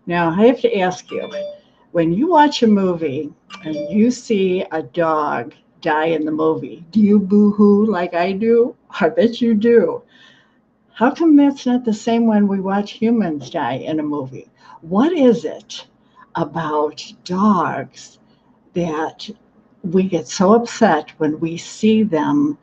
Now, I have to ask you, when you watch a movie and you see a dog die in the movie, do you boo-hoo like I do? I bet you do. How come that's not the same when we watch humans die in a movie? What is it about dogs that we get so upset when we see them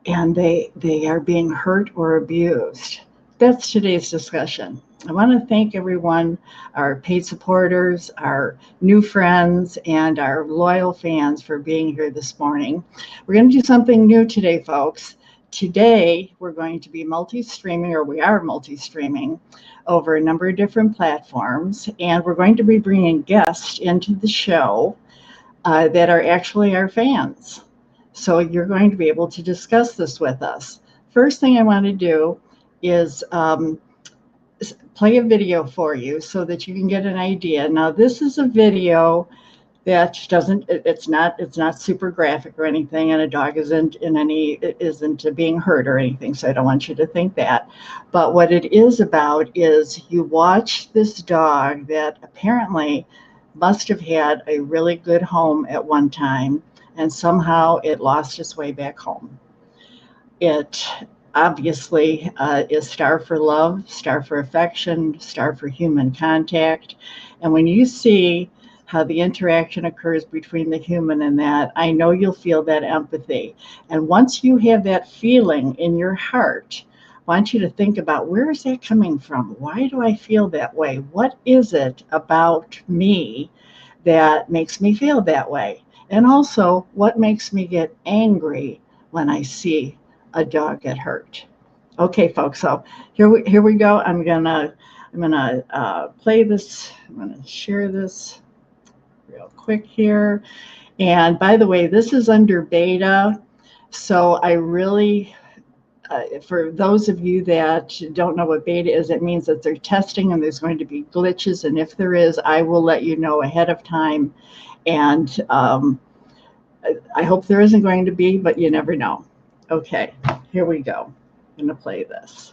and they are being hurt or abused? That's today's discussion. I want to thank everyone, our paid supporters, our new friends, and our loyal fans for being here this morning. We're going to do something new today, folks. Today, we're going to be multi-streaming, or we are multi-streaming over a number of different platforms, and we're going to be bringing guests into the show that are actually our fans. So you're going to be able to discuss this with us. First thing I want to do is play a video for you so that you can get an idea. Now, this is a video that doesn't, it's not super graphic or anything, and a dog isn't being hurt or anything, so I don't want you to think that. But what it is about is you watch this dog that apparently must have had a really good home at one time, and somehow it lost its way back home. It obviously is star for love, star for affection, star for human contact. And when you see how the interaction occurs between the human and that, I know you'll feel that empathy. And once you have that feeling in your heart, I want you to think about, where is that coming from? Why do I feel that way? What is it about me that makes me feel that way? And also, what makes me get angry when I see a dog get hurt? Okay, folks. So here we go. I'm gonna play this. I'm gonna share this real quick here. And by the way, this is under beta, so I really, for those of you that don't know what beta is, it means that they're testing and there's going to be glitches. And if there is, I will let you know ahead of time. And I hope there isn't going to be, but you never know. Okay, here we go. I'm going to play this.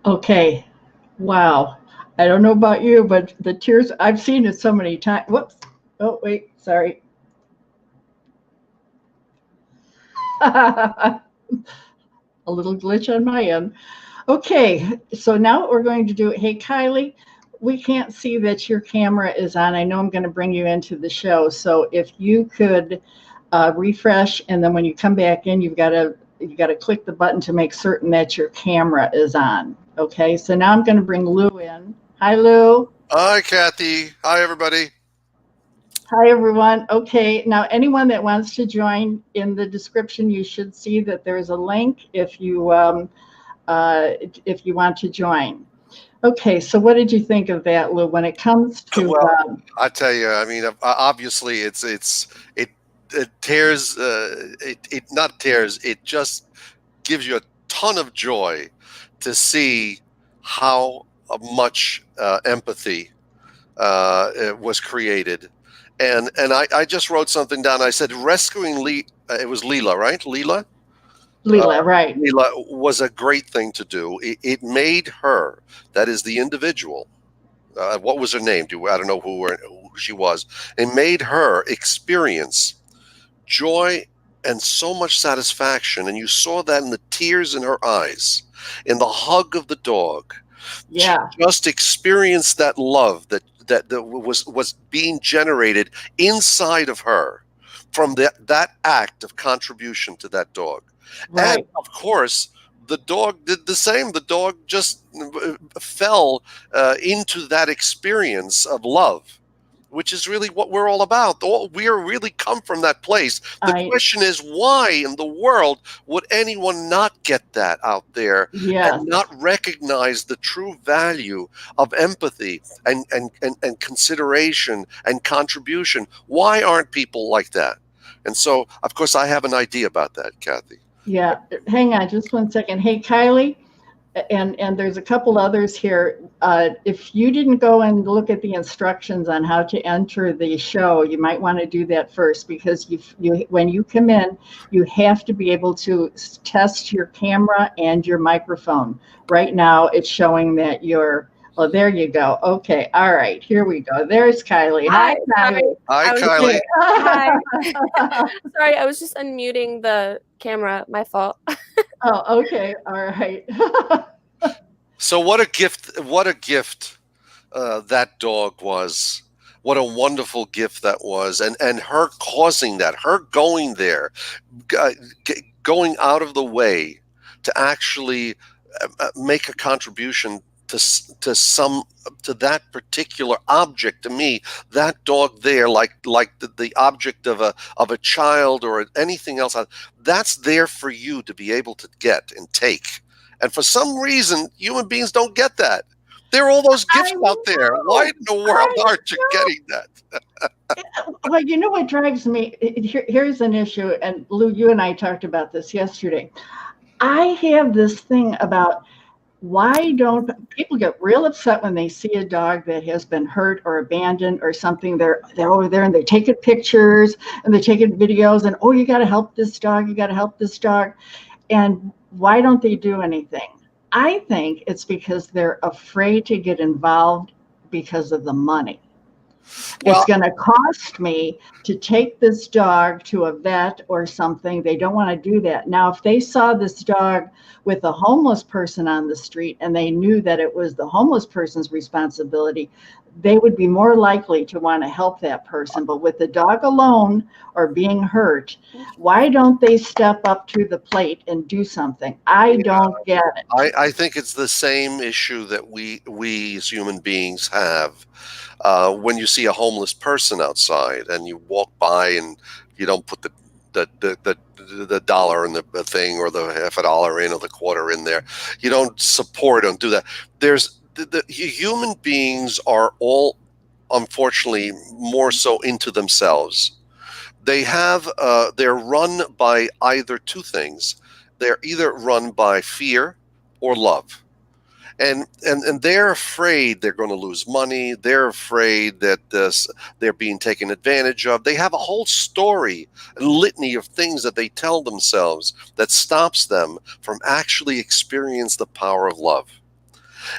Okay. Wow. I don't know about you, but the tears, I've seen it so many times. Whoops. Oh, wait. Sorry. A little glitch on my end. Okay. So now what we're going to do, hey, Kylie, we can't see that your camera is on. I know I'm going to bring you into the show. So if you could refresh, and then when you come back in, you got to click the button to make certain that your camera is on. Okay, so now I'm going to bring Lou in. Hi, Lou. Hi, Kathy. Hi, everybody. Hi, everyone. Okay, now anyone that wants to join, in the description, you should see that there's a link if you want to join. Okay, so what did you think of that, Lou? When it comes to Well, I tell you, I mean, obviously, it tears, it not tears, it just gives you a ton of joy to see how much empathy was created. And I just wrote something down. I said rescuing it was Leela, right? Leela? Leela, right? Leela was a great thing to do. It made her, that is the individual, what was her name? I don't know who she was. It made her experience joy and so much satisfaction. And you saw that in the tears in her eyes, in the hug of the dog. Yeah. She just experienced that love that was being generated inside of her from that act of contribution to that dog. Right. And of course, the dog did the same. The dog just fell into that experience of love, which is really what we're all about. We are really come from that place. The question is, why in the world would anyone not get that out there Yes. and not recognize the true value of empathy and consideration and contribution? Why aren't people like that? And so, of course, I have an idea about that, Kathy. Yeah, hang on just one second. Hey, Kylie, and there's a couple others here. If you didn't go and look at the instructions on how to enter the show, you might want to do that first, because when you come in, you have to be able to test your camera and your microphone. Right now, it's showing that you're. Oh, there you go. Okay. All right. Here we go. There's Kylie. Hi, Kylie. Hi, Kylie. Hi. Sorry, I was just unmuting the camera. My fault. Oh, okay. All right. So what a gift that dog was. What a wonderful gift that was. And her causing that, her going there, going out of the way to actually make a contribution to that particular object. To me, that dog there, like the object of a child or anything else, that's there for you to be able to get and take. And for some reason, human beings don't get that. There are all those gifts out there. Why in the world aren't you getting that? Well, you know what drives me? Here's an issue, and Lou, you and I talked about this yesterday. I have this thing about, why don't people get real upset when they see a dog that has been hurt or abandoned or something? They're over there and they're taking pictures and they're taking videos, and, oh, you got to help this dog. You got to help this dog. And why don't they do anything? I think it's because they're afraid to get involved because of the money. Well, it's going to cost me to take this dog to a vet or something. They don't want to do that. Now, if they saw this dog with a homeless person on the street and they knew that it was the homeless person's responsibility, they would be more likely to want to help that person. But with the dog alone or being hurt, why don't they step up to the plate and do something? I don't get it. I think it's the same issue that we as human beings have. When you see a homeless person outside and you walk by and you don't put the dollar in the thing, or the half a dollar in, or the quarter in there, you don't support, don't do that. There's the human beings are all, unfortunately, more so into themselves. They're run by either two things. They're either run by fear or love. and they're afraid they're going to lose money. They're afraid that they're being taken advantage of. They have a whole story, a litany of things that they tell themselves that stops them from actually experience the power of love.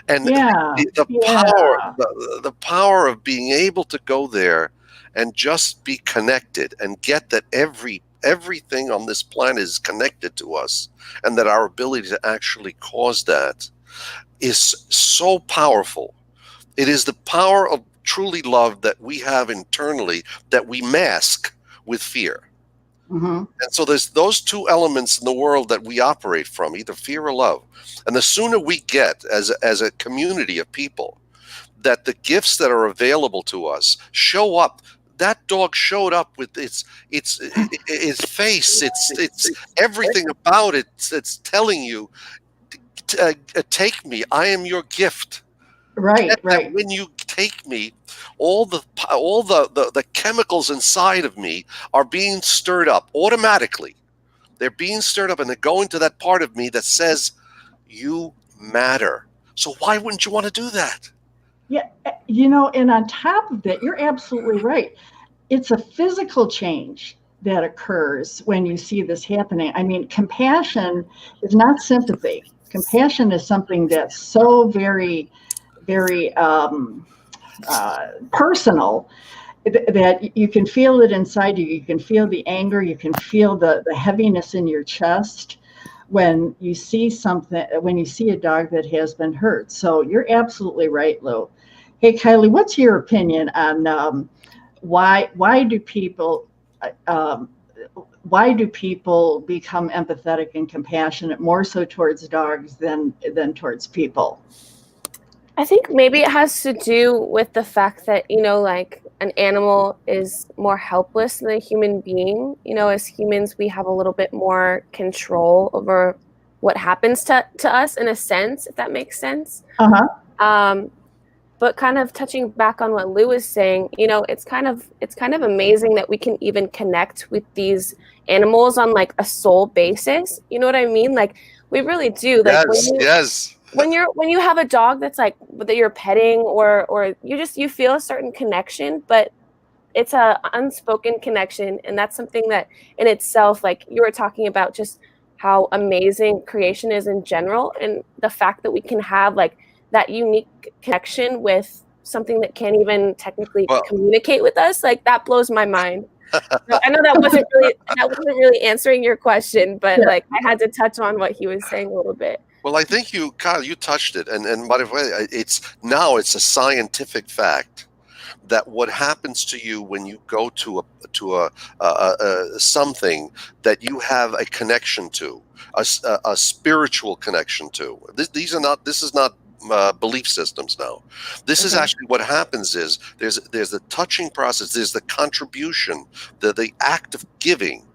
And Yeah. the power, Yeah. the power of being able to go there and just be connected and get that everything on this planet is connected to us, and that our ability to actually cause that is so powerful. It is the power of truly love that we have internally that we mask with fear. Hmm. And so there's those two elements in the world that we operate from, either fear or love. And the sooner we get as a community of people that the gifts that are available to us show up. That dog showed up with its face, it's everything about it that's telling you, take me, I am your gift. Right. That Right. when you take me, all the chemicals inside of me are being stirred up automatically. They're being stirred up, and they're going to that part of me that says, you matter. So why wouldn't you want to do that? Yeah. And on top of that, you're absolutely right. It's a physical change that occurs when you see this happening. I mean, compassion is not sympathy. Compassion is something that's so very, very personal that you can feel it inside you. You can feel the anger. You can feel the heaviness in your chest when you see something, when you see a dog that has been hurt. So you're absolutely right, Lou. Hey, Kylie, what's your opinion on why do people um, why do people become empathetic and compassionate more so towards dogs than towards people? I think maybe it has to do with the fact that, like an animal is more helpless than a human being. As humans, we have a little bit more control over what happens to us in a sense, if that makes sense. Uh-huh. But kind of touching back on what Lou was saying, it's kind of amazing that we can even connect with these animals on like a soul basis. You know what I mean? Like we really do. Like Yes. when you have a dog that's like that you're petting, or you feel a certain connection, but it's a unspoken connection, and that's something that in itself, like you were talking about, just how amazing creation is in general, and the fact that we can have like that unique connection with something that can't even technically communicate with us, like that blows my mind. So I know that wasn't really answering your question, but like I had to touch on what he was saying a little bit. Well, I think Kyle, you touched it, and by the way, it's a scientific fact that what happens to you when you go to a something that you have a connection to, a spiritual connection to. This is not belief systems now. This is actually what happens is there's the touching process, there's the contribution, the act of giving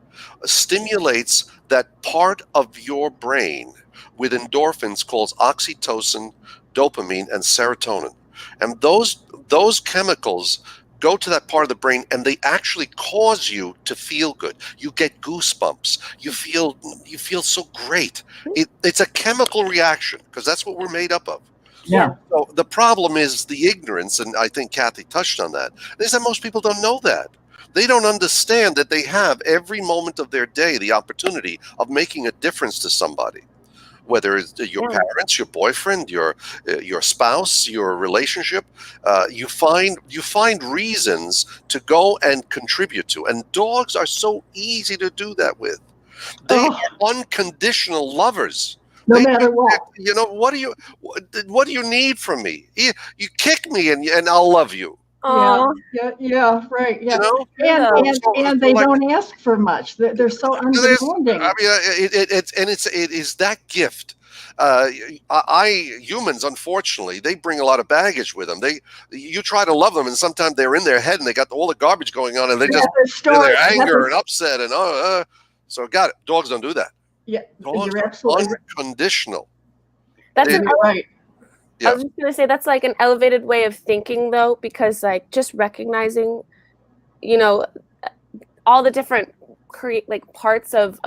stimulates that part of your brain with endorphins called oxytocin, dopamine, and serotonin. And those chemicals go to that part of the brain, and they actually cause you to feel good. You get goosebumps. You feel so great. It's a chemical reaction because that's what we're made up of. Yeah. So the problem is the ignorance, and I think Kathy touched on that, is that most people don't know that. They don't understand that they have every moment of their day the opportunity of making a difference to somebody. Whether it's your parents, your boyfriend, your spouse, your relationship, you find reasons to go and contribute to, and dogs are so easy to do that with. They are unconditional lovers. No matter what. What do you need from me? You kick me and I'll love you. Yeah, right. Yeah, and they don't ask for much. They're so undemanding. I mean, it is that gift. Humans, unfortunately, they bring a lot of baggage with them. You try to love them, and sometimes they're in their head, and they got all the garbage going on, and they're anger and upset, and so got it. Dogs don't do that. Yeah, dogs you're absolutely unconditional. That's right. Yeah. I was just gonna say that's like an elevated way of thinking, though, because like just recognizing, all the different parts of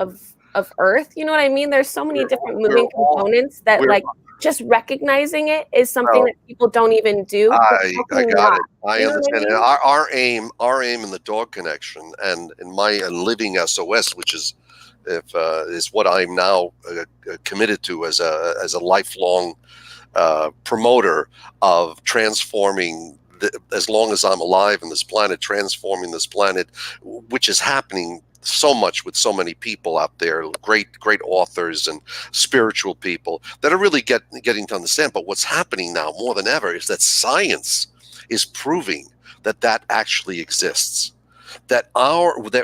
Earth. You know what I mean? There's so many different moving components that just recognizing it is something Oh. that people don't even do. But how can I you got not? it. I You know what I understand. mean? Our aim in the dog connection and in my living SOS, which is is what I'm now committed to as a lifelong promoter of transforming. As long as I'm alive in this planet, transforming this planet, which is happening so much with so many people out there, great authors and spiritual people that are really getting to understand. But what's happening now more than ever is that science is proving that actually exists, that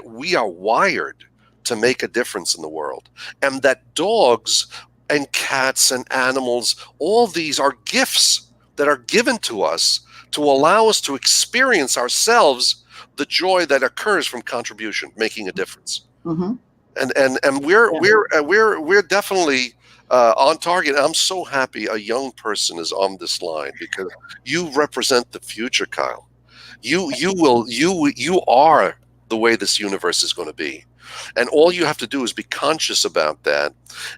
we are wired to make a difference in the world, and that dogs and cats and animals, all these are gifts that are given to us to allow us to experience ourselves the joy that occurs from contribution, making a difference. Mm-hmm. And we're definitely on target. I'm so happy a young person is on this line because you represent the future, Kyle. You are the way this universe is going to be, and all you have to do is be conscious about that,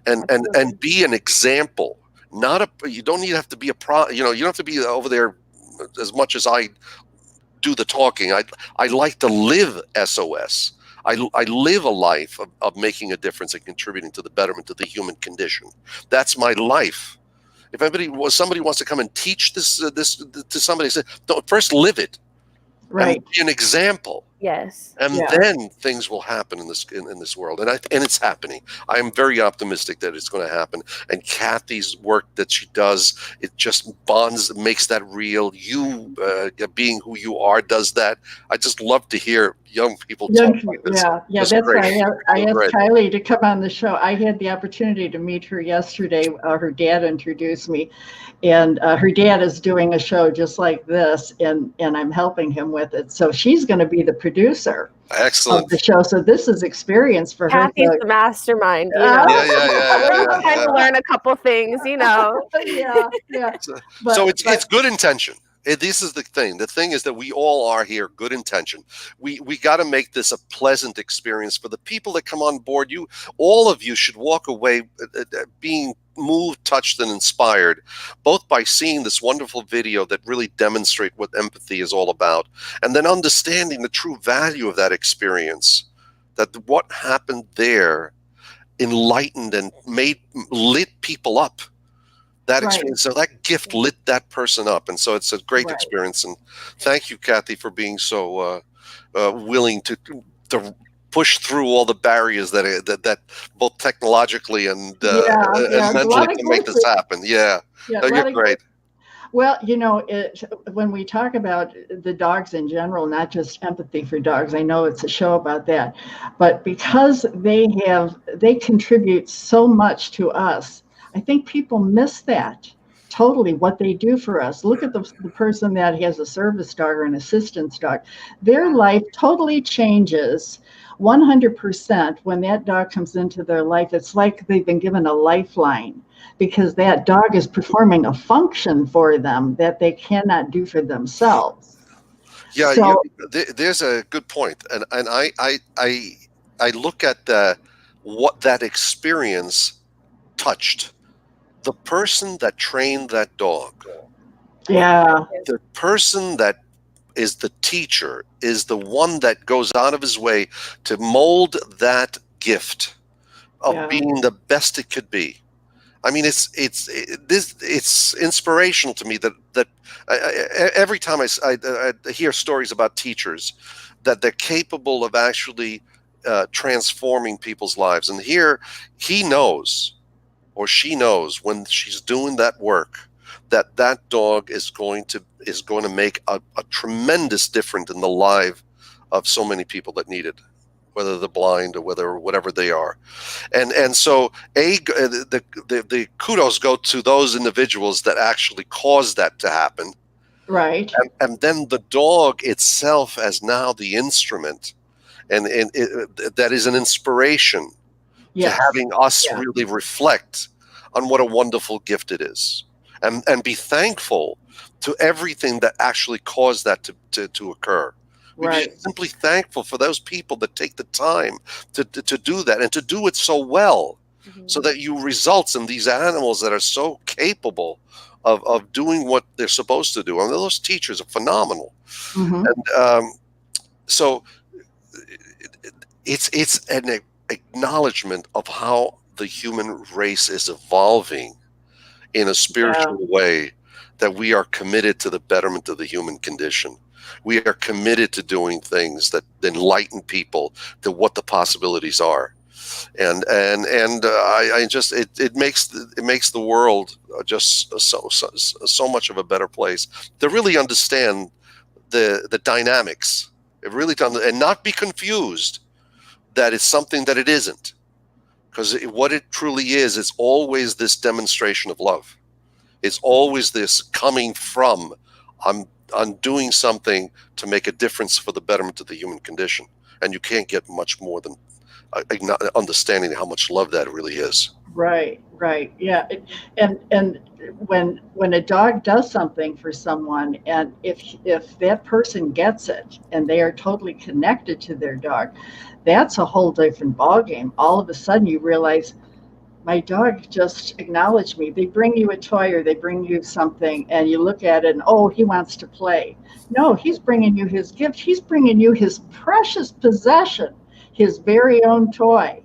and be an example. You don't have to be you don't have to be over there as much as I do the talking. I like to live SOS. I live a life of making a difference and contributing to the betterment of the human condition. That's my life. If somebody wants to come and teach this to somebody, say, first live it, Right. and be an example. Yes. And then things will happen in this world, and it's happening. I am very optimistic that it's going to happen. And Kathy's work that she does, it just makes that real. You being who you are does that. I just love to hear young people talk like this. Yeah. That's why I asked Kylie to come on the show. I had the opportunity to meet her yesterday. Her dad introduced me, and her dad is doing a show just like this, and I'm helping him with it. So she's going to be the producer. Excellent. Of the show. So this is experience for her. Kathy's the mastermind, you know. Yeah. We're trying to learn a couple things, you know. Yeah. So it's good intention. This is the thing. The thing is that we all are here, good intention. We got to make this a pleasant experience for the people that come on board. All of you should walk away being moved, touched, and inspired, both by seeing this wonderful video that really demonstrate what empathy is all about, and then understanding the true value of that experience, that what happened there enlightened and lit people up. That experience, so that gift lit that person up, and so it's a great experience. And thank you, Kathy, for being so willing to push through all the barriers that both technologically and mentally to make this happen. You're great. Well, when we talk about the dogs in general, not just empathy for dogs, I know it's a show about that, but because they contribute so much to us, I think people miss that totally, what they do for us. Look at the person that has a service dog or an assistance dog. Their life totally changes 100% when that dog comes into their life. It's like they've been given a lifeline, because that dog is performing a function for them that they cannot do for themselves. Yeah, there's a good point, and I look at what that experience touched. The person that trained that dog, the person that is the teacher, is the one that goes out of his way to mold that gift of being the best it could be. I mean, it's inspirational to me that every time I hear stories about teachers, that they're capable of actually transforming people's lives. And here he knows, or she knows, when she's doing that work, that dog is going to make a tremendous difference in the life of so many people that need it, whether they're blind or whatever they are. And so the kudos go to those individuals that actually caused that to happen. Right. And then the dog itself as now the instrument, and that is an inspiration to having us really reflect on what a wonderful gift it is, and be thankful to everything that actually caused that to occur. We be simply thankful for those people that take the time to do that, and to do it so well. so that you results in these animals that are so capable of doing what they're supposed to do. I mean, those teachers are phenomenal. Mm-hmm. And so it's an acknowledgement of how the human race is evolving in a spiritual way, that we are committed to the betterment of the human condition. We are committed to doing things that enlighten people to what the possibilities are. And I just it makes the world just so much of a better place to really understand the dynamics. It really does, and not be confused that it's something that it isn't, because what it truly is, it's always this demonstration of love. It's always this coming from I'm doing something to make a difference for the betterment of the human condition, and you can't get much more than understanding how much love that really is. Right, yeah. And when a dog does something for someone, and if that person gets it and they are totally connected to their dog, that's a whole different ballgame. All of a sudden you realize, my dog just acknowledged me. They bring you a toy or they bring you something and you look at it and, oh, he wants to play. No, he's bringing you his gift. He's bringing you his precious possession, his very own toy.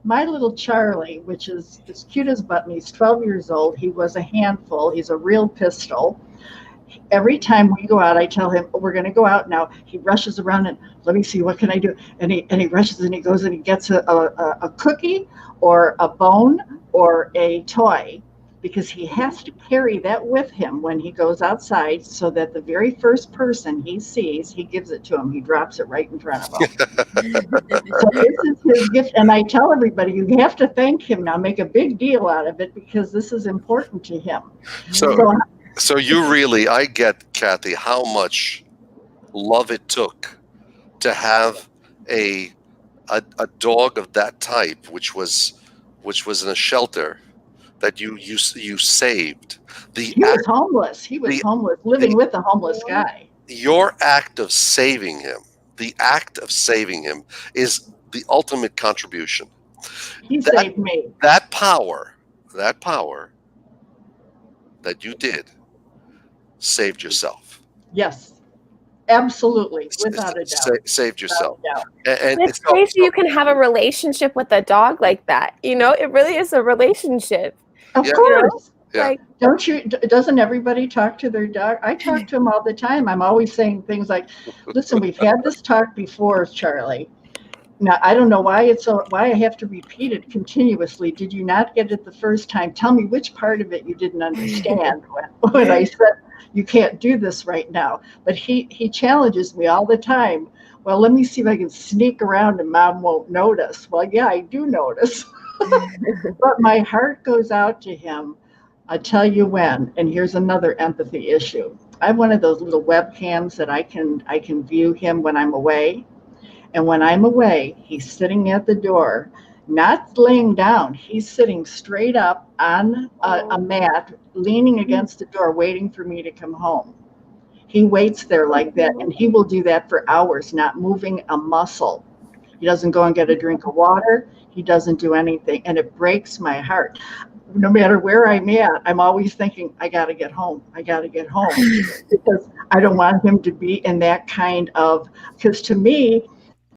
My little Charlie, which is as cute as button, he's 12 years old. He was a handful. He's a real pistol. Every time we go out, I tell him, oh, we're going to go out now. He rushes around and, let me see, what can I do? And he rushes and he goes and he gets a cookie or a bone or a toy, because he has to carry that with him when he goes outside, so that the very first person he sees, he gives it to him. He drops it right in front of him. So this is his gift. And I tell everybody, you have to thank him now. Make a big deal out of it, because this is important to him. So you really, I get, Kathy, how much love it took to have a dog of that type, which was in a shelter, that you saved. He was homeless. He was homeless, living with a homeless guy. Your act of saving him, is the ultimate contribution. He saved me. That power that you did saved yourself. Yes. Absolutely, without a doubt. Saved yourself. And it's crazy you can have a relationship with a dog like that. You know, it really is a relationship. Of course. Yeah. Like, doesn't everybody talk to their dog? I talk to them all the time. I'm always saying things like, listen, we've had this talk before, Charlie. Now, I don't know why I have to repeat it continuously. Did you not get it the first time? Tell me which part of it you didn't understand when I said, you can't do this right now. But he challenges me all the time. Well, let me see if I can sneak around and Mom won't notice. Well, yeah, I do notice. But my heart goes out to him. I'll tell you when. And here's another empathy issue. I have one of those little webcams that I can view him when I'm away. And when I'm away, he's sitting at the door, not laying down. He's sitting straight up on a mat, leaning against the door, waiting for me to come home. He waits there like that, and he will do that for hours, not moving a muscle. He doesn't go and get a drink of water. He doesn't do anything, and it breaks my heart. No matter where I'm at, I'm always thinking, I got to get home. I got to get home, because I don't want him to be in that kind of, because to me,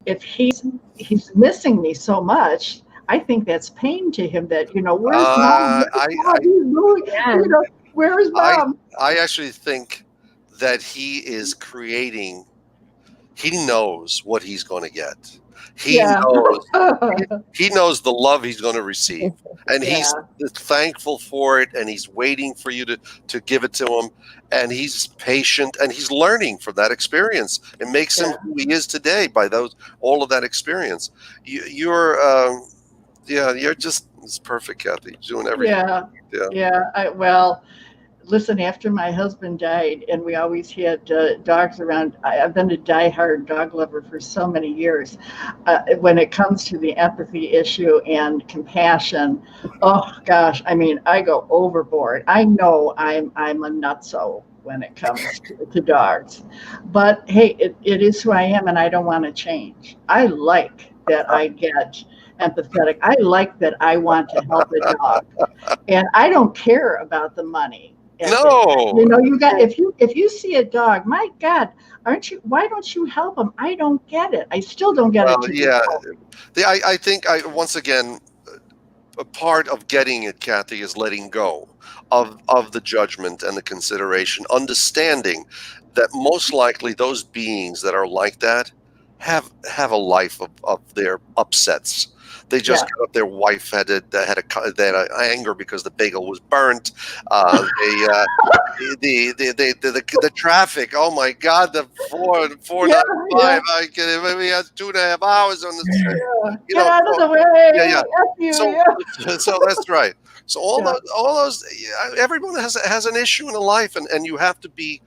if he's missing me so much, I think that's pain to him. That, where's Mom? Where's Mom? I actually think that he is creating. He knows what he's going to get. He knows the love he's going to receive, and he's thankful for it, and he's waiting for you to give it to him, and he's patient, and he's learning from that experience. It makes him who he is today by all of that experience. You're just, it's perfect, Kathy. You're doing everything. Well, listen, after my husband died, and we always had dogs around, I've been a diehard dog lover for so many years. When it comes to the empathy issue and compassion, oh gosh, I mean, I go overboard. I know I'm a nutso when it comes to dogs, but hey, it is who I am, and I don't want to change. I like that I get empathetic. I like that I want to help a dog, and I don't care about the money. No. You got if you see a dog, my God, aren't you? Why don't you help him? I don't get it. I still don't get it. Well, yeah. I think once again, a part of getting it, Kathy, is letting go of the judgment and the consideration, understanding that most likely those beings that are like that have a life of their upsets. They just got up. Their wife had anger because the bagel was burnt. The traffic. Oh my God, the 495. I can maybe has 2.5 hours on the street. Get out of the way. Yeah. You, So that's right. So all those, everyone has an issue in a life, and you have to be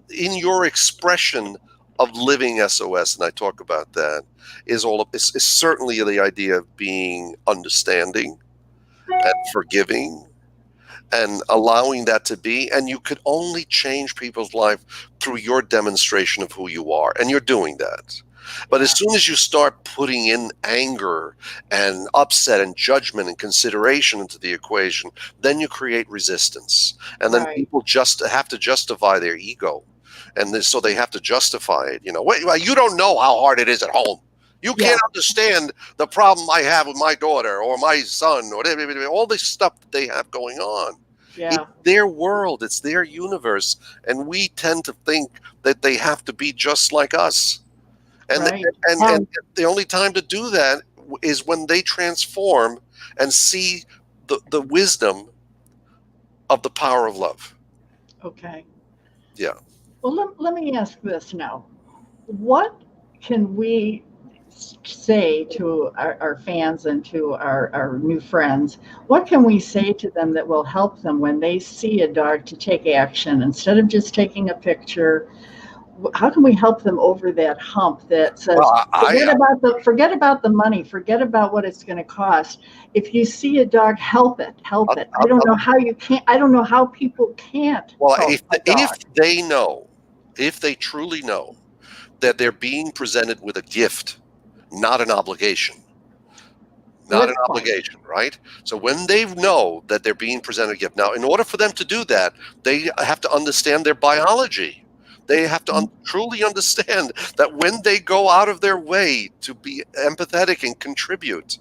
in your expression of living SOS, and I talk about that, is certainly the idea of being understanding and forgiving and allowing that to be. And you could only change people's life through your demonstration of who you are, and you're doing that. But as soon as you start putting in anger and upset and judgment and consideration into the equation, then you create resistance. And then people just have to justify their ego. And so they have to justify it. Wait, well, you don't know how hard it is at home. You can't understand the problem I have with my daughter or my son or all this stuff that they have going on. Yeah. It's their world. It's their universe. And we tend to think that they have to be just like us. And the only time to do that is when they transform and see the wisdom of the power of love. Okay. Yeah. Well, let me ask this now. What can we say to our fans and to our new friends? What can we say to them that will help them when they see a dog to take action instead of just taking a picture? How can we help them over that hump that says, forget about the money, forget about what it's going to cost. If you see a dog, help it. I don't know how you can't. I don't know how people can't. Well, if they truly know that they're being presented with a gift, not an obligation. Right? So when they know that they're being presented a gift, now in order for them to do that, they have to understand their biology. They have to truly understand that when they go out of their way to be empathetic and contribute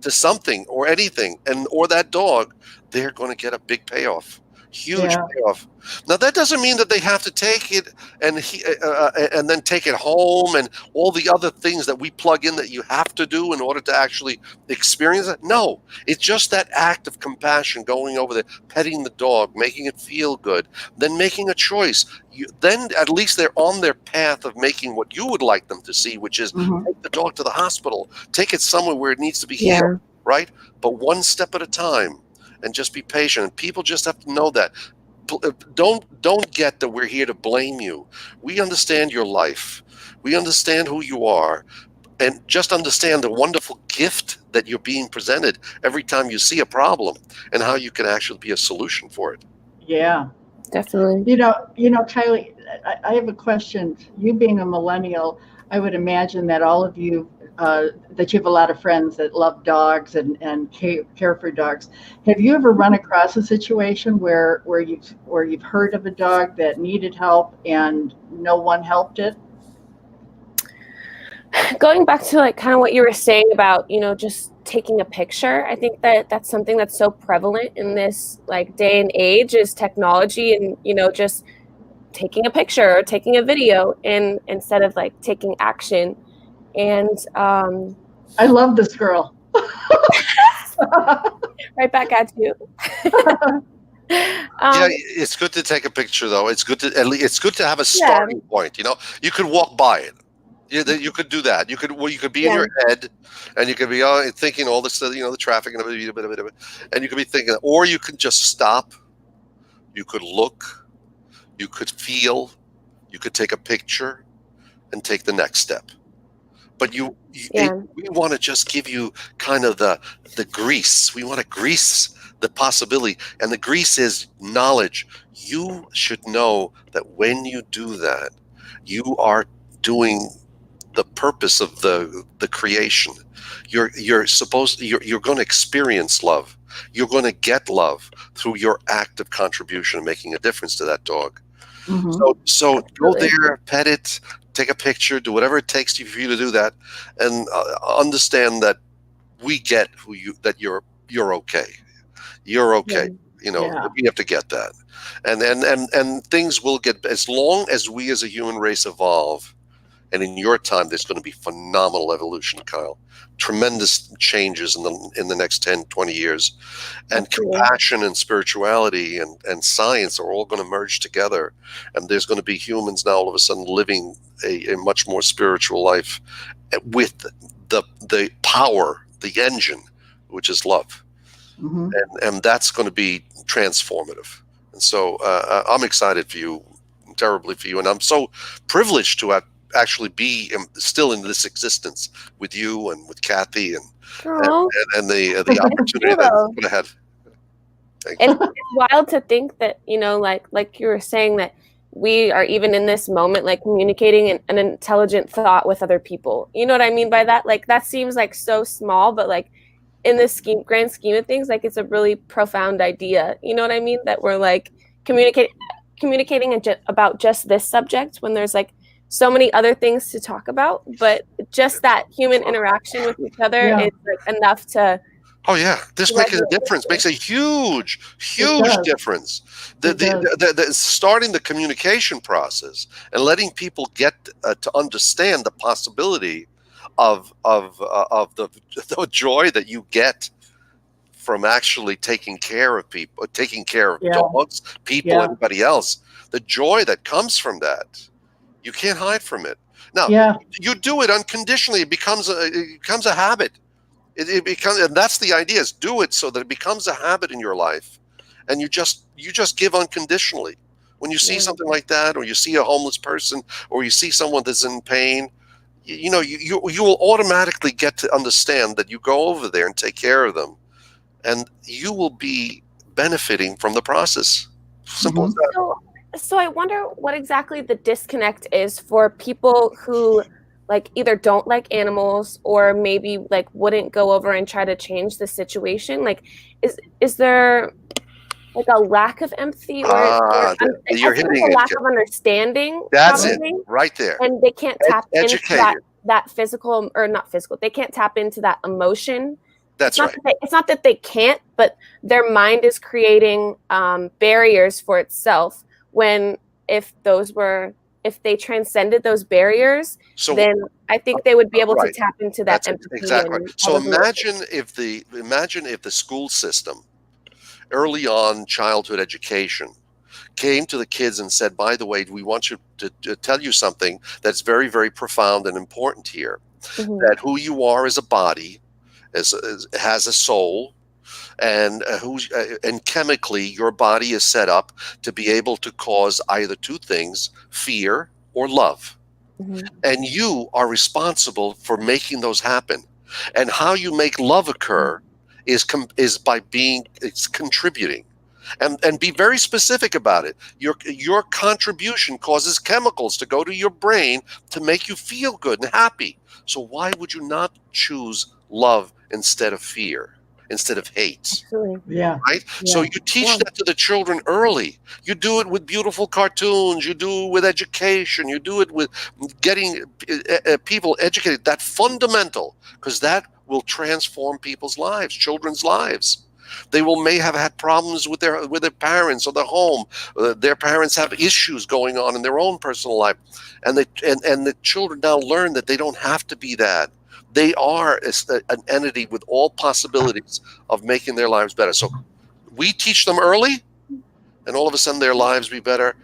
to something or anything, or that dog, they're going to get a big payoff, huge payoff. Now that doesn't mean that they have to take it and then take it home and all the other things that we plug in that you have to do in order to actually experience it. No, it's just that act of compassion, going over there, petting the dog, making it feel good, then making a choice. Then at least they're on their path of making what you would like them to see, which is take the dog to the hospital, take it somewhere where it needs to be healed, right? But one step at a time, and just be patient. And people just have to know that. Don't get that we're here to blame you. We understand your life. We understand who you are. And just understand the wonderful gift that you're being presented every time you see a problem and how you can actually be a solution for it. Yeah. Definitely. Kylie, I have a question. You being a millennial, I would imagine that all of you, that you have a lot of friends that love dogs and care for dogs. Have you ever run across a situation where you've heard of a dog that needed help and no one helped it? Going back to like kind of what you were saying about, just taking a picture, I think that's something that's so prevalent in this like day and age is technology and, just taking a picture or taking a video and instead of like taking action. And I love this girl. Right back at you. It's good to take a picture though. It's good to have a starting point. You could walk by it. You could do that. You could be in your head, and you could be thinking all this, the traffic and a bit of it, and you could be thinking, or you could just stop. You could look, you could feel, you could take a picture, and take the next step. But we want to just give you kind of the grease. We want to grease the possibility, and the grease is knowledge. You should know that when you do that, you are doing the purpose of the creation. You're going to experience love. You're going to get love through your act of contribution and making a difference to that dog. So go there, pet it, take a picture, do whatever it takes for you to do that, and understand that we get that you're okay. You're okay. We have to get that, and things will get, as long as we as a human race evolve. And in your time, there's going to be phenomenal evolution, Kyle. Tremendous changes in the next 10, 20 years. And compassion and spirituality and science are all going to merge together. And there's going to be humans now all of a sudden living a much more spiritual life with the power, the engine, which is love. And that's going to be transformative. And so I'm excited for you, terribly for you. And I'm so privileged to actually be still in this existence with you and with Kathy and the opportunity that put ahead. It's wild to think that, like you were saying, that we are even in this moment, like communicating an intelligent thought with other people. You know what I mean by that? Like that seems like so small, but like in this grand scheme of things, like it's a really profound idea. You know what I mean? That we're like communicating about just this subject when there's like so many other things to talk about, but just that human interaction with each other is like enough to. Oh yeah, this makes a difference. Makes a huge difference. The starting the communication process and letting people get to understand the possibility of the joy that you get from actually taking care of people, taking care of dogs, people, everybody else. The joy that comes from that. You can't hide from it. Now, you do it unconditionally. It becomes a habit. It becomes, and that's the idea: is do it so that it becomes a habit in your life, and you just give unconditionally. When you see something like that, or you see a homeless person, or you see someone that's in pain, you will automatically get to understand that you go over there and take care of them, and you will be benefiting from the process. Simple as that. So I wonder what exactly the disconnect is for people who like either don't like animals or maybe like wouldn't go over and try to change the situation. Like, is there like a lack of empathy or you're hitting a lack of understanding? That's probably, it, right there. And they can't tap into that physical, or not physical. They can't tap into that emotion. That's right. It's not that they can't, but their mind is creating barriers for itself. When if they transcended those barriers, then I think they would be able to tap into that empathy. Exactly. So imagine if the school system, early on childhood education, came to the kids and said, by the way, we want you to tell you something that's very, very profound and important here. That who you are as a body has a soul. And chemically, your body is set up to be able to cause either two things: fear or love. And you are responsible for making those happen. And how you make love occur is by contributing, and be very specific about it. Your contribution causes chemicals to go to your brain to make you feel good and happy. So why would you not choose love instead of fear? Instead of hate. Right? Yeah. So you teach that to the children early. You do it with beautiful cartoons. You do it with education. You do it with getting people educated. That's fundamental, because that will transform people's lives, children's lives. They may have had problems with their parents or their home. Their parents have issues going on in their own personal life, and the children now learn that they don't have to be that. They are an entity with all possibilities of making their lives better. So we teach them early, and all of a sudden their lives be better.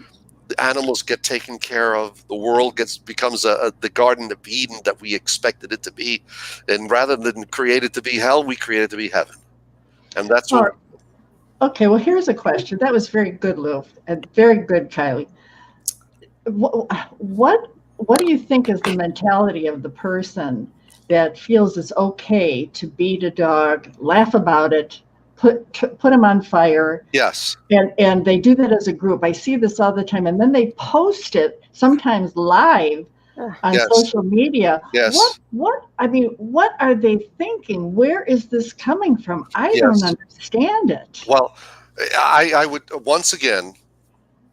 The animals get taken care of. The world becomes the Garden of Eden that we expected it to be. And rather than create it to be hell, we create it to be heaven. And that's what. Okay, well, here's a question. That was very good, Lou, and very good, Kylie. What do you think is the mentality of the person that feels it's okay to beat a dog, laugh about it, put him on fire? Yes. And they do that as a group. I see this all the time. And then they post it sometimes live on Yes. social media. Yes. What I mean, what are they thinking? Where is this coming from? I don't Yes. understand it. Well, I would once again,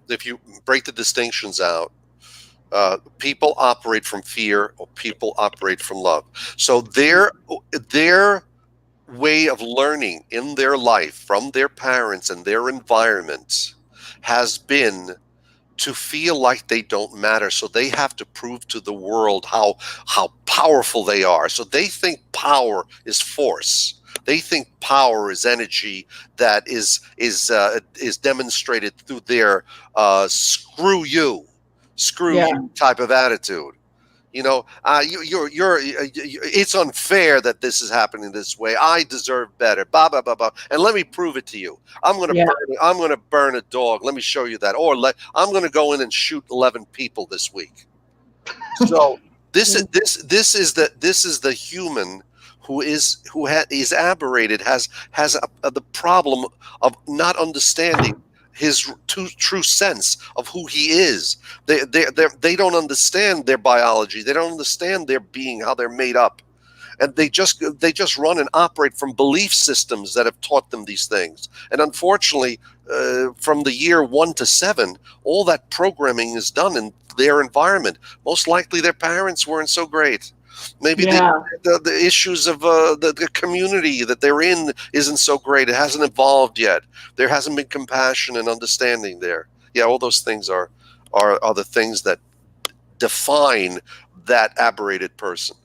if you break the distinctions out, people operate from fear or people operate from love. So their way of learning in their life from their parents and their environments has been to feel like they don't matter. So they have to prove to the world how powerful they are. So they think power is force. They think power is energy that is demonstrated through their screw you Yeah, type of attitude. It's unfair that this is happening this way. I deserve better. Blah blah blah blah. And let me prove it to you. yeah, I'm gonna burn a dog. Let me show you that. Or I'm gonna go in and shoot 11 people this week. So this is the human who is aberrated, has the problem of not understanding his true sense of who he is. They don't understand their biology. They don't understand their being, how they're made up, and they just run and operate from belief systems that have taught them these things. And unfortunately, from the year 1 to 7, all that programming is done in their environment. Most likely, their parents weren't so great. Maybe yeah. the issues of the community that they're in isn't so great. It hasn't evolved yet. There hasn't been compassion and understanding there. Yeah, all those things are the things that define that aberrated person.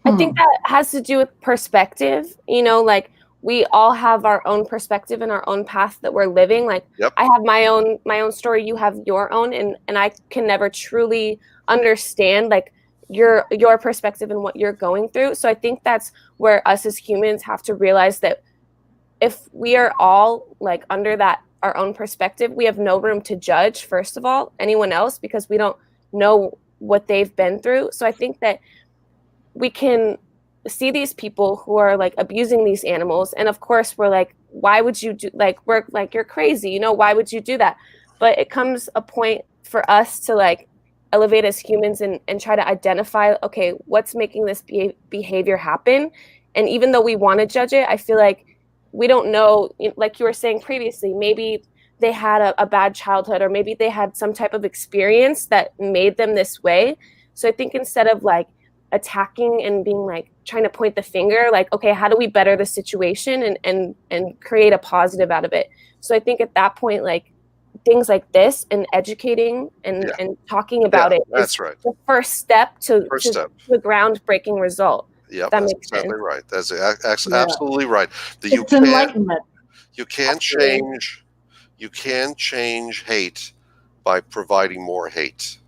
I think that has to do with perspective. Like we all have our own perspective and our own path that we're living. Like Yep. I have my own story, you have your own, and I can never truly understand like your perspective and what you're going through. So I think that's where us as humans have to realize that if we are all like under that our own perspective, we have no room to judge, first of all, anyone else, because we don't know what they've been through. So I think that we can see these people who are like abusing these animals, and of course we're like, why would you do, like, we're like, you're crazy, why would you do that? But it comes a point for us to like elevate as humans and try to identify, okay, what's making this behavior happen? And even though we want to judge it, I feel like we don't know, like you were saying previously, maybe they had a bad childhood, or maybe they had some type of experience that made them this way. So I think instead of like attacking and being like trying to point the finger, like, okay, how do we better the situation and create a positive out of it? So I think at that point, like things like this and educating and talking about it is right. the first step to a groundbreaking result. Yeah, that's exactly right. That's absolutely right. It's enlightenment. You can't change. You can change hate by providing more hate.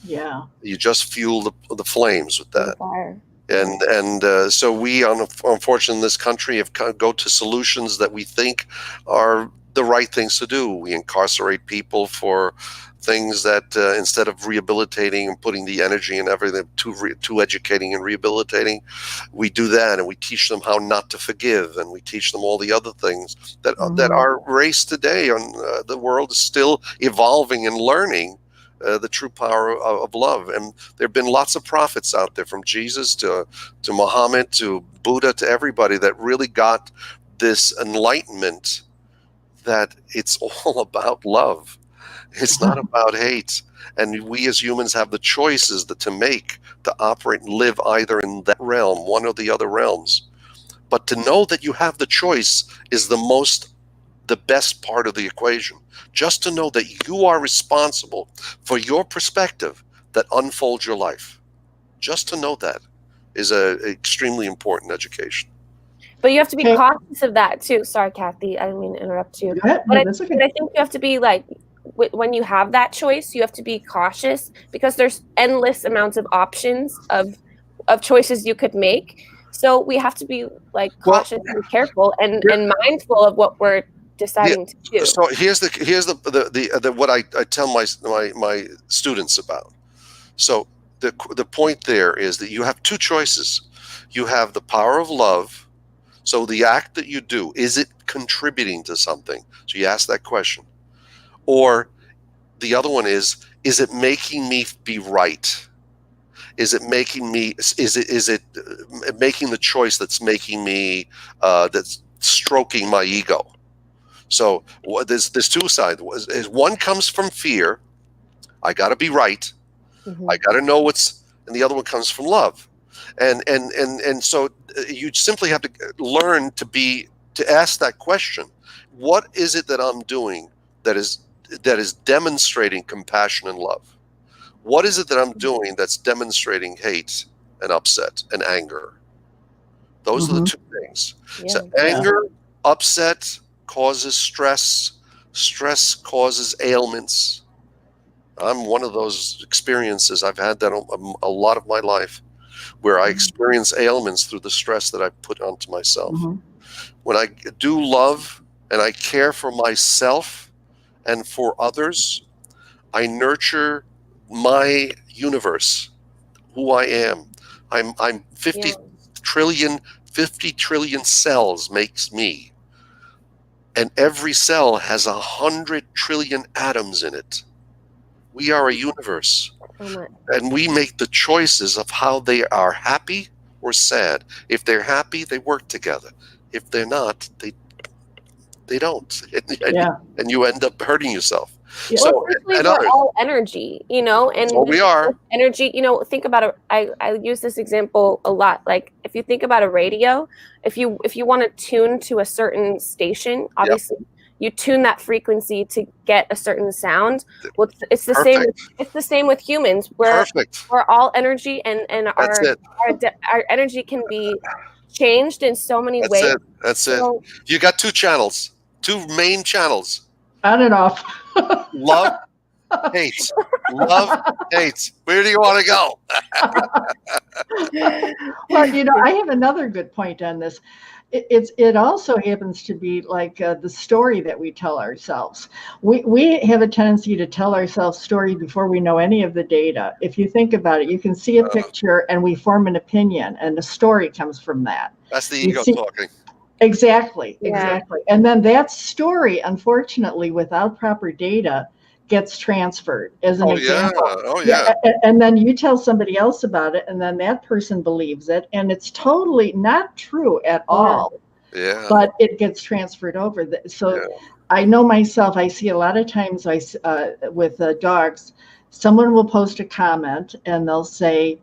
Yeah. You just fuel the flames with that. Fire. And so we, unfortunately, in this country, have go to solutions that we think are the right things to do. We incarcerate people for things that instead of rehabilitating and putting the energy and everything to educating and rehabilitating, we do that, and we teach them how not to forgive, and we teach them all the other things that that our race today on the world is still evolving and learning. The true power of love. And there have been lots of prophets out there, from Jesus to Muhammad to Buddha to everybody, that really got this enlightenment that it's all about love. It's not about hate. And we as humans have the choices to make to operate and live either in that realm, one or the other realms. But to know that you have the choice is the best part of the equation. Just to know that you are responsible for your perspective that unfolds your life. Just to know that is an extremely important education. But you have to be cautious of that too. Sorry, Kathy, I didn't mean to interrupt you. But I think you have to be like, when you have that choice, you have to be cautious, because there's endless amounts of options of choices you could make. So we have to be like cautious and careful and mindful of what we're deciding to do. So here's the what I tell my students about. So the point there is that you have two choices. You have the power of love. So the act that you do, is it contributing to something? So you ask that question. Or the other one is it making me be right? Is it making me? Is it making the choice that's making me that's stroking my ego? So there's two sides. One comes from fear. I got to be right. I got to know what's, and the other one comes from love, and so you simply have to learn to ask that question: what is it that I'm doing that is demonstrating compassion and love? What is it that I'm doing that's demonstrating hate and upset and anger? Those are the two things. Yeah. So anger, upset causes stress. Stress causes ailments. I'm one of those experiences. I've had that a lot of my life, where I experience ailments through the stress that I put onto myself. When I do love and I care for myself and for others, I nurture my universe, who I am. I'm 50 trillion cells makes me. And every cell has 100 trillion atoms in it. We are a universe. And we make the choices of how they are happy or sad. If they're happy, they work together. If they're not, they don't. And you end up hurting yourself. Yeah. So, we're all energy, you know, and we are energy, you know, think about it. I use this example a lot. Like if you think about a radio, if you want to tune to a certain station, obviously you tune that frequency to get a certain sound. Well, it's the same. It's the same with humans. We're all energy, and our energy can be changed in so many ways. That's it. You got two main channels. On and off. Love, hate. Love, hate. Where do you want to go? Well, you know, I have another good point on this. It also happens to be like the story that we tell ourselves. We have a tendency to tell ourselves stories before we know any of the data. If you think about it, you can see a picture and we form an opinion, and the story comes from that. That's the ego talking. Exactly. And then that story, unfortunately, without proper data, gets transferred as an example. And then you tell somebody else about it, and then that person believes it, and it's totally not true at all. But it gets transferred over. So I know myself, I see a lot of times with dogs, someone will post a comment and they'll say,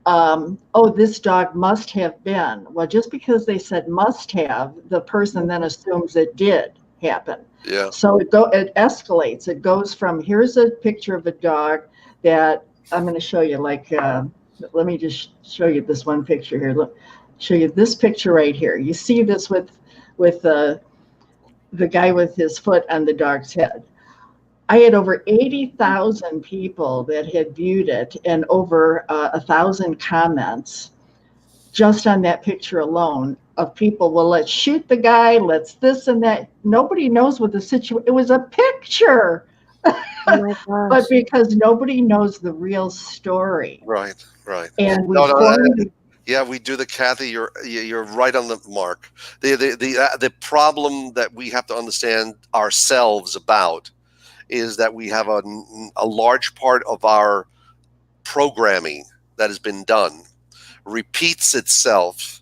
oh, this dog must have been. Well, just because they said must have, the person then assumes it did happen. So it escalates. It goes from, here's a picture of a dog that I'm going to show you. Like, let me just show you this one picture here. Look, show you this picture right here. You see this with the guy with his foot on the dog's head. I had over 80,000 people that had viewed it, and over 1,000 comments just on that picture alone of people. Well, let's shoot the guy. Let's this and that. Nobody knows what the situation. It was a picture, but because nobody knows the real story. Right. And we we do the Kathy. You're right on the mark. The problem that we have to understand ourselves about is that we have a large part of our programming that has been done repeats itself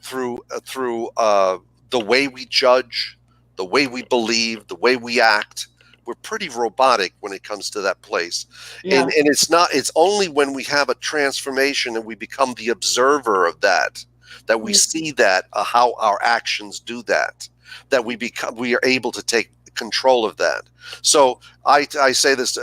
through the way we judge, the way we believe, the way we act. We're pretty robotic when it comes to that place. And it's only when we have a transformation and we become the observer of that we see that how our actions do that we are able to take control of that. So I say this,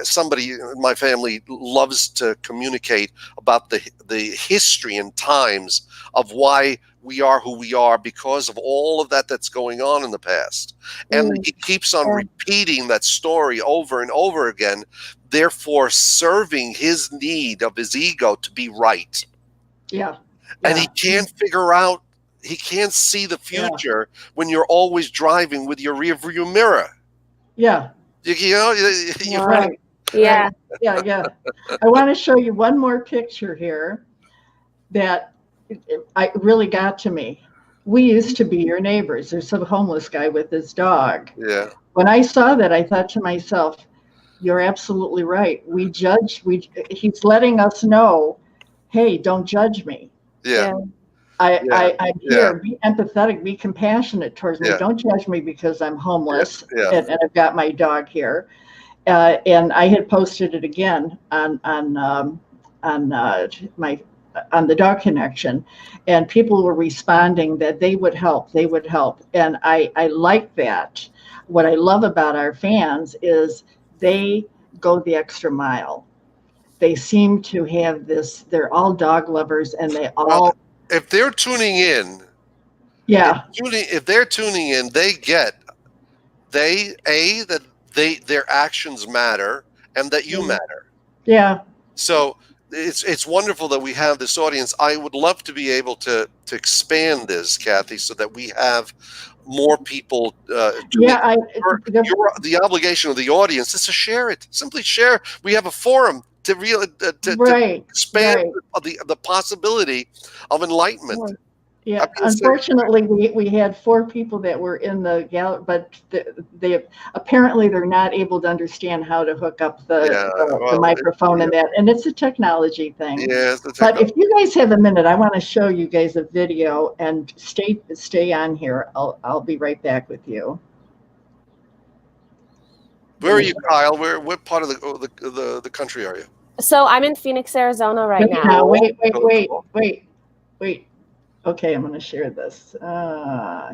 somebody in my family loves to communicate about the history and times of why we are who we are because of all of that's going on in the past. And he keeps on repeating that story over and over again, therefore serving his need of his ego to be right. And he can't figure out, he can't see the future when you're always driving with your rearview mirror. You're right. I want to show you one more picture here that really got to me. We used to be your neighbors. There's some homeless guy with his dog. When I saw that, I thought to myself, You're absolutely right. We judge. He's letting us know, hey, don't judge me. Yeah. I'm here. Be empathetic. Be compassionate towards me. Yeah. Don't judge me because I'm homeless Yeah. and I've got my dog here. And I had posted it again on the Dog Connection, and people were responding that they would help. They would help, and I like that. What I love about our fans is they go the extra mile. They seem to have this. They're all dog lovers, and they all. Well, if they're tuning in, yeah. If they're tuning in, they get that their actions matter and that you matter. Yeah. So it's wonderful that we have this audience. I would love to be able to expand this, Kathy, so that we have more people. The obligation of the audience is to share it. Simply share. We have a forum to expand the possibility of enlightenment. Yeah, unfortunately, we had 4 people that were in the gallery, but they apparently they're not able to understand how to hook up the microphone and that, and it's a technology thing. Yeah, but if you guys have a minute, I want to show you guys a video, and stay on here. I'll be right back with you. Where are you, Kyle? What part of the country are you? So I'm in Phoenix, Arizona right now. Now, wait. Okay, I'm going to share this.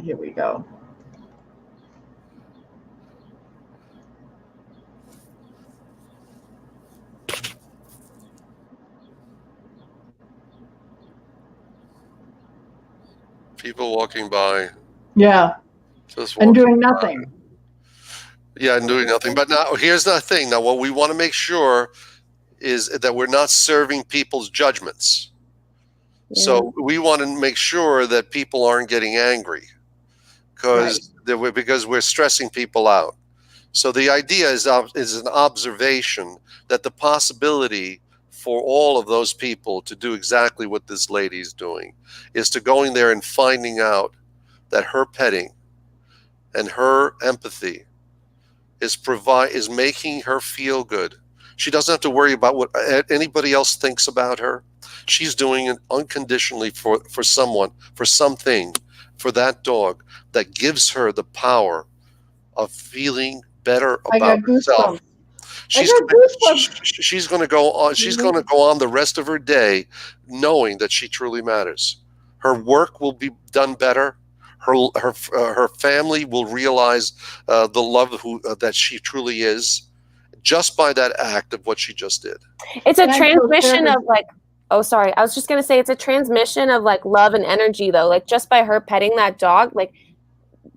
Here we go. People walking by. Yeah. And doing nothing. Yeah, and doing nothing. But now, here's the thing. Now, what we want to make sure is that we're not serving people's judgments. So we want to make sure that people aren't getting angry because we're stressing people out. So the idea is an observation that the possibility for all of those people to do exactly what this lady's doing is to going there and finding out that her petting and her empathy is making her feel good. She doesn't have to worry about what anybody else thinks about her. She's doing it unconditionally for someone, for something, for that dog that gives her the power of feeling better about herself. She's going to go on. She's going to go on the rest of her day knowing that she truly matters. Her work will be done better. Her family will realize the love that she truly is just by that act of what she just did. It's a transmission of like. Oh, sorry. I was just going to say it's a transmission of like love and energy though. Like just by her petting that dog, like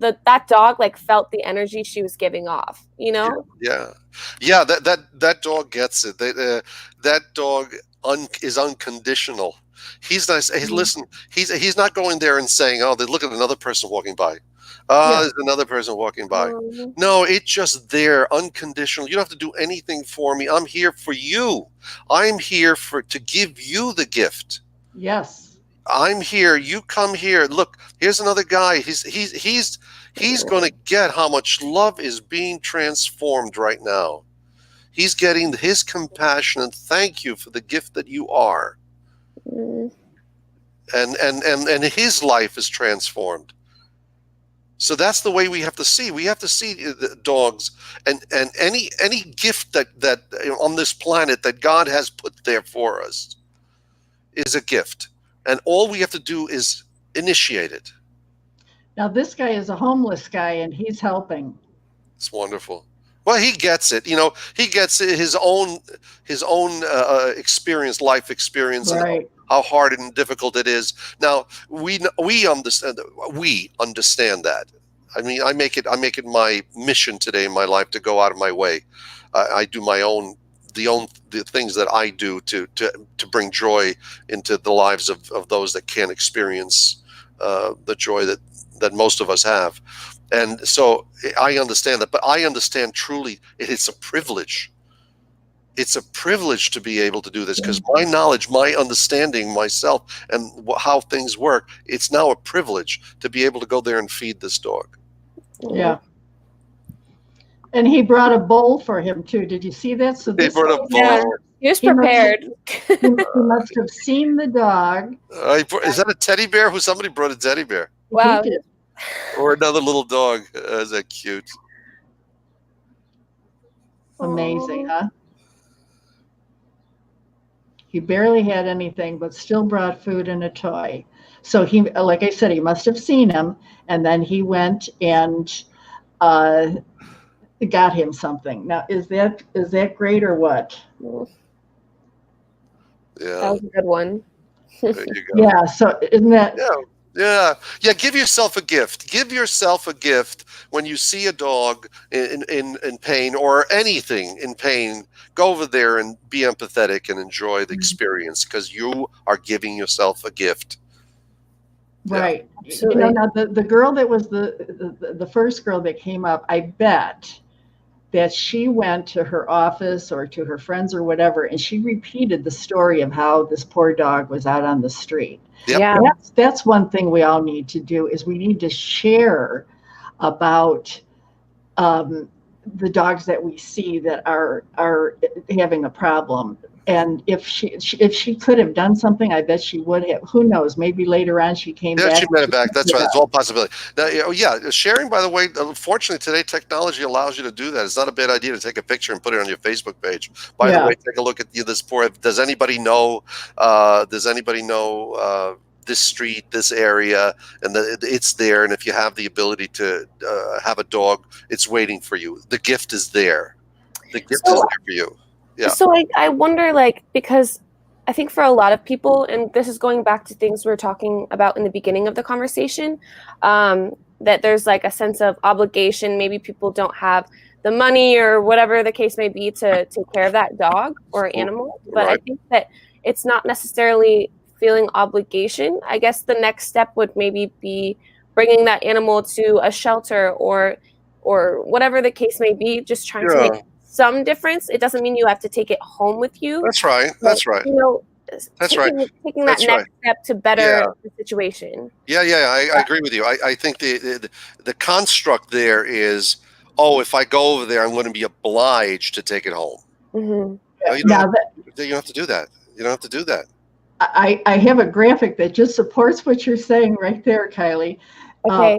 that dog like felt the energy she was giving off, you know? Yeah. That dog gets it. That dog is unconditional. He's nice. Hey, listen, he's not going there and saying, oh, look at another person walking by. There's another person walking by. No, it's just there, unconditional. You don't have to do anything for me. I'm here for you. I'm here to give you the gift. Yes. I'm here. You come here. Look, here's another guy. He's going to get how much love is being transformed right now. He's getting his compassion and thank you for the gift that you are. And his life is transformed. So that's the way we have to see. We have to see the dogs and any gift that on this planet that God has put there for us is a gift. And all we have to do is initiate it. Now this guy is a homeless guy and he's helping. It's wonderful. Well, he gets it. He gets his own experience, life experience, right. And how hard and difficult it is. Now we understand that. I mean, I make it my mission today in my life to go out of my way. I do the things that I do to bring joy into the lives of those that can't experience the joy that most of us have. And so I understand that, but I understand truly it's a privilege. It's a privilege to be able to do this because my knowledge, my understanding myself and how things work, it's now a privilege to be able to go there and feed this dog. Yeah. And he brought a bowl for him too. Did you see that? So They this brought a guy, Yeah, bowl. he was he must have, prepared. he must have seen the dog. Is that a teddy bear? Who somebody brought a teddy bear? He Wow. did. Or another little dog. Is that cute? Amazing, huh? He barely had anything, but still brought food and a toy. So he, like I said, he must have seen him, and then he went and uh, got him something. Now, is that great or what? That Yeah. was a good one. There you go. Yeah. So isn't that? Yeah. Give yourself a gift. Give yourself a gift when you see a dog in pain or anything in pain. Go over there and be empathetic and enjoy the experience because you are giving yourself a gift. Right. Absolutely. Now the girl that was the first girl that came up, I bet that she went to her office or to her friends or whatever, and she repeated the story of how this poor dog was out on the street. Yep. Yeah. That's one thing we all need to do is we need to share about the dogs that we see that are having a problem. And if she could have done something, I bet she would have. Who knows? Maybe later on she came back. She made it back. That's right. It's all a possibility. Now, sharing, by the way, unfortunately, today technology allows you to do that. It's not a bad idea to take a picture and put it on your Facebook page. By the way, take a look at this poor. Does anybody know? This street, this area, and it's there. And if you have the ability to have a dog, it's waiting for you. The gift is there. The gift is there for you. Yeah. So I wonder, like, because I think for a lot of people, and this is going back to things we were talking about in the beginning of the conversation, that there's like a sense of obligation. Maybe people don't have the money or whatever the case may be to take care of that dog or animal. But I think that it's not necessarily feeling obligation. I guess the next step would maybe be bringing that animal to a shelter or whatever the case may be, just trying to make some difference. It doesn't mean you have to take it home with you. That's right. That's right. Taking that next step to better the situation. Yeah, I agree with you. I think the construct there is, if I go over there, I'm going to be obliged to take it home. Mm-hmm. No, you don't have to do that. You don't have to do that. I have a graphic that just supports what you're saying right there, Kylie. Okay.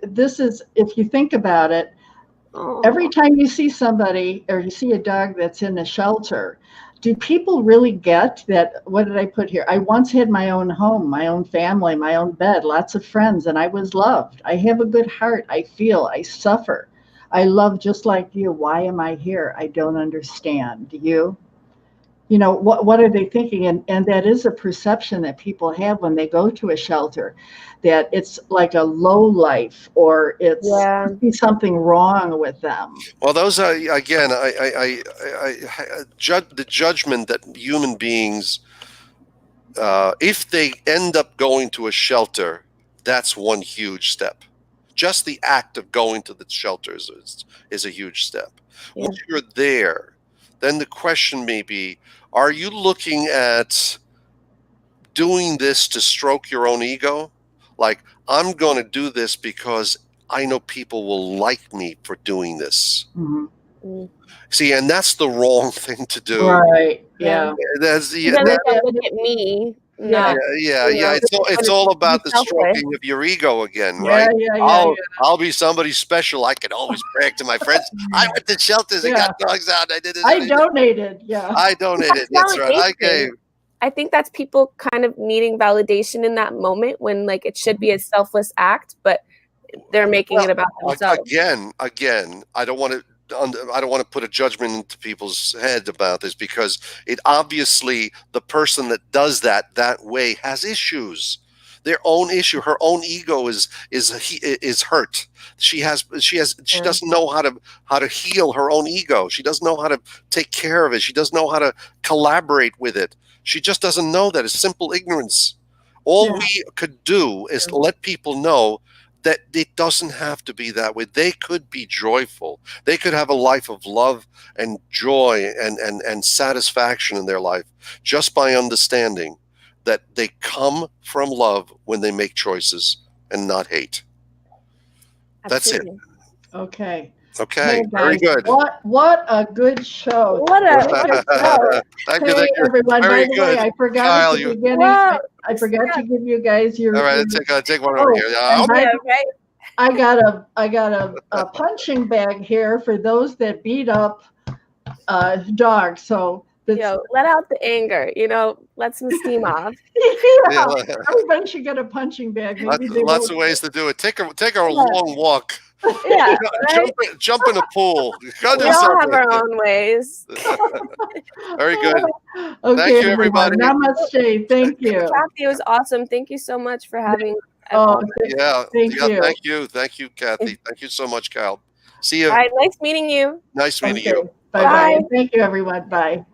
This is, if you think about it, every time you see somebody or you see a dog that's in a shelter, do people really get that? What did I put here? I once had my own home, my own family, my own bed, lots of friends, and I was loved. I have a good heart. I suffer. I love just like you. Why am I here? I don't understand. Do you? What are they thinking? And that is a perception that people have when they go to a shelter, that it's like a low life or it's something wrong with them. Well, those are, again, the judgment that human beings, if they end up going to a shelter, that's one huge step. Just the act of going to the shelters is a huge step. Yeah. Once you're there, then the question may be, are you looking at doing this to stroke your own ego? Like, I'm going to do this because I know people will like me for doing this. Mm-hmm. See, and that's the wrong thing to do. Right. Yeah. Look at me. Yeah. It's all about the stroking of your ego again, right? I'll be somebody special. I can always brag to my friends. I went to shelters and got dogs out. I did this. I donated. Yeah. I donated. That's right. I gave. I think that's people kind of needing validation in that moment when, like, it should be a selfless act, but they're making it about themselves. Again, I don't want to put a judgment into people's head about this, because it obviously, the person that does that way has issues, their own issue. Her own ego is hurt. She doesn't know how to heal her own ego. She doesn't know how to take care of it. She doesn't know how to collaborate with it. She just doesn't know that. It's simple ignorance. All we could do is let people know that it doesn't have to be that way. They could be joyful. They could have a life of love and joy and satisfaction in their life just by understanding that they come from love when they make choices and not hate. Absolutely. That's it. Okay. Okay, Hey very guys, good. what a good show. What a show. Thank you, Hey everyone, Very by the good. way, I forgot Kyle, at the you. beginning, Wow. I forgot to give you guys your, All right, your take one over here. and by Yeah, right. I got a punching bag here for those that beat up dogs. So that's, Let out the anger. Let some steam off. yeah, everybody should get a punching bag. Maybe lots of ways to do it. Take a long walk. Yeah, right? Jump in a pool. Go do We all have something. our own ways. Very good. Okay, Thank you, everyone. everybody. Namaste. Thank you. Kathy, it was awesome. Thank you so much for having. Oh, Thank you, Kathy. Thank you so much, Kyle. See you. All right, nice meeting you. Nice meeting you. Bye bye. Thank you, everyone. Bye.